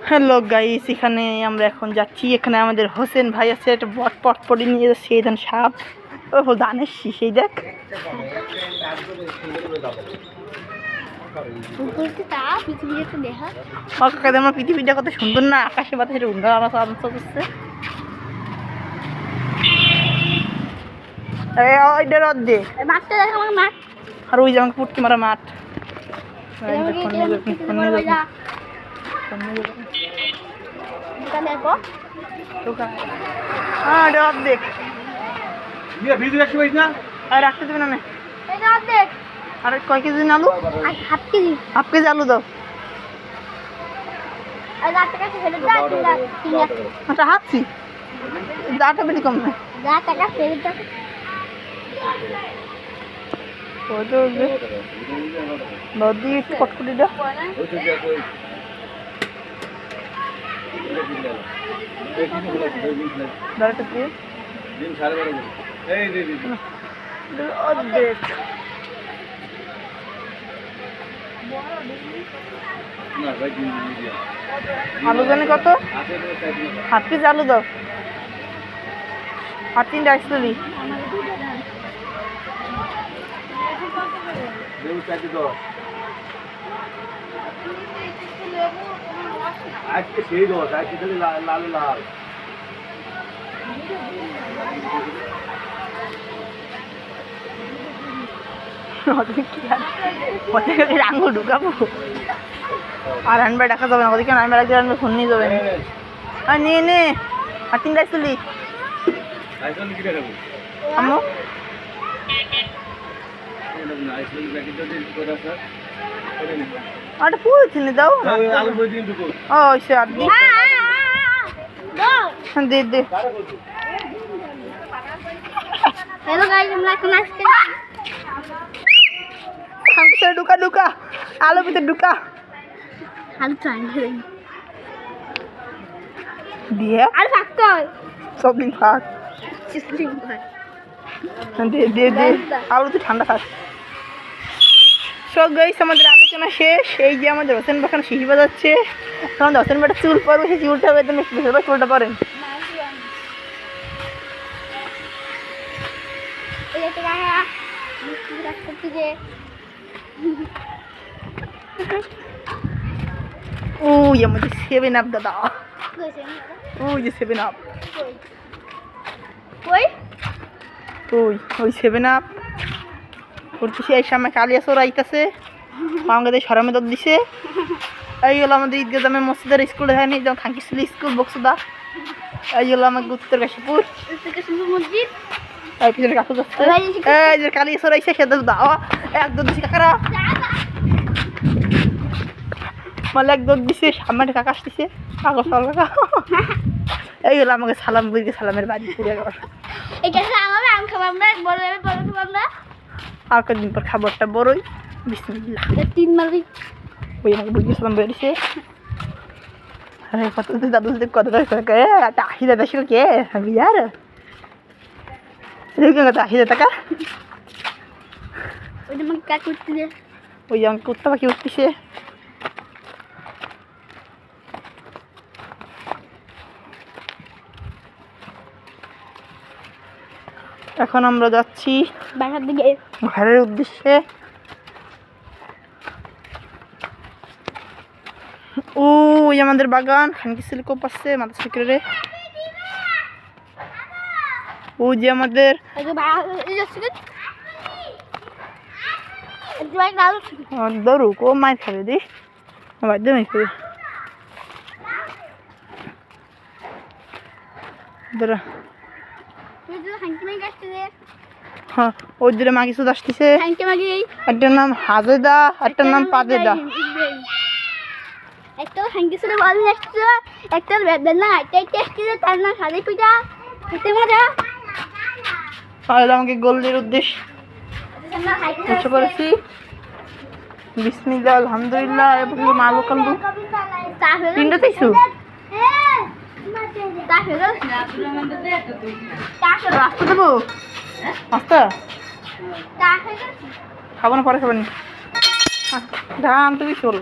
Hello guys, এখানে আমরা এখন যাচ্ছি। এখানে আমাদের হোসেন ভাই আছে, একটা পট পটে নিয়ে যাচ্ছে। এই সাপ, ও ধানের সেই দেখ। আমার পৃথিবীটা কত সুন্দর না, আকাশে বাতাসে উন্ডা আমার করছে। আর ওই যে আমাকে পুটকি মারা মাঠ। দেখ আর রাখতে দেবে না। আর কয় কেজি আলু? হাফ কেজি আলু দাও। আচ্ছা হাঁটছি, দাটা বেশি কম না। নদী কটকটিটা আলু জানি কত? হাফ কেজি আলু দাও। আর 3টা আইসলি আজকে সেই দোষ, আজকে খালি লাল লাল। আঙুল ঢুকাবো আর আনবার দেখা যাবে না। ওদিকে আনবার একদিন আনবার ফোন নিয়ে যাবে। আর নিয়ে নে। আর 3টা আইসলি আম্মু আরে পুরো চিনি দাও। ও সে আর দে দে। हेलो गाइस, हम लोग क्लास के हमसे ढुका ढुका आलू भी तो ढुका आलू चांगे दिया आलू फैक्टर सब दिन फाक चिस्लिंग भाई दे दे दे आलू तो ठंडा खा। সব গাইস আমাদের আলোচনা শেষ। এই যে আমাদের হোসেন বাখান শিশি বাজাচ্ছে। আমাদের হোসেন বাটা চুল পরবে, সেই চুলটা হবে তুমি চুলটা পরেন। ওই আমাদের 7 আপ দাদা, ওই যে 7 আপ, ওই 7 আপ ওর পিছিয়ে এই সামনে কালিয়া চোর আইতাছে। আমাদের সরামে দর দিছে। এই হলো আমাদের ঈদগাহ জামে মসজিদের স্কুলে হয়নি, যেমন থাকি স্কুল বক্সদা। এই হলো আমাদের উত্তর কাশীপুর মসজিদ। এই পিছনে কাকু যাচ্ছে। এই যে কালিয়া চোর আইছে, সে দাও এক দর দিছে কাকারা, মালে এক দর দিছে। সামনে কাকা আসতেছে, কাকা সর কাকা। এই হলো আমাকে সালাম বইকে সালামের বাড়ি পুরো ঘর। এটা আমাদের আম খাবো আমরা, বড় খাবো আমরা। আর কদিন পর খাবারটা বড়ই। বিসমিল্লাহ 3 মারি ওই আমাকে বুঝিয়ে সালাম বেরিয়েছে। আরে কত দাদু কতটা আশি দাদা ছিল কে আমি আর কত 80 টাকা। ওইটা আমাকে কাট করতে দে। ওই আমাকে কুত্তা পাখি উঠতেছে। এখন আমরা যাচ্ছি বাসার দিকে, ঘরের উদ্দেশ্যে। ওই আমাদের বাগান খানকি সিলকোপ আছে মাথা সিকরে। ওই যে আমাদের দরু কো মায়ের খাবে দি বাধ্য মাই খাবে দাঁড়া। হ্যাঁ ওই দূরে মা কিছু আসতেছে। একটার নাম হাজেদা, একটার নাম পাজেদা। একটা হাঙ্গিসের বল আসছে, একটা বেদনা আইতে আসছে, তার নাম সাদে পিঠা। খেতে মজা। তাহলে আমাকে গোল্ডের উদ্দেশ্য করেছি। বিসমিল্লাহ আলহামদুলিল্লাহ। এবার মালু কালু 3টা চাইছো। রাস্তা দেবো, রাস্তা খাবো না, পরে খাবেন। ধান তুমি চল।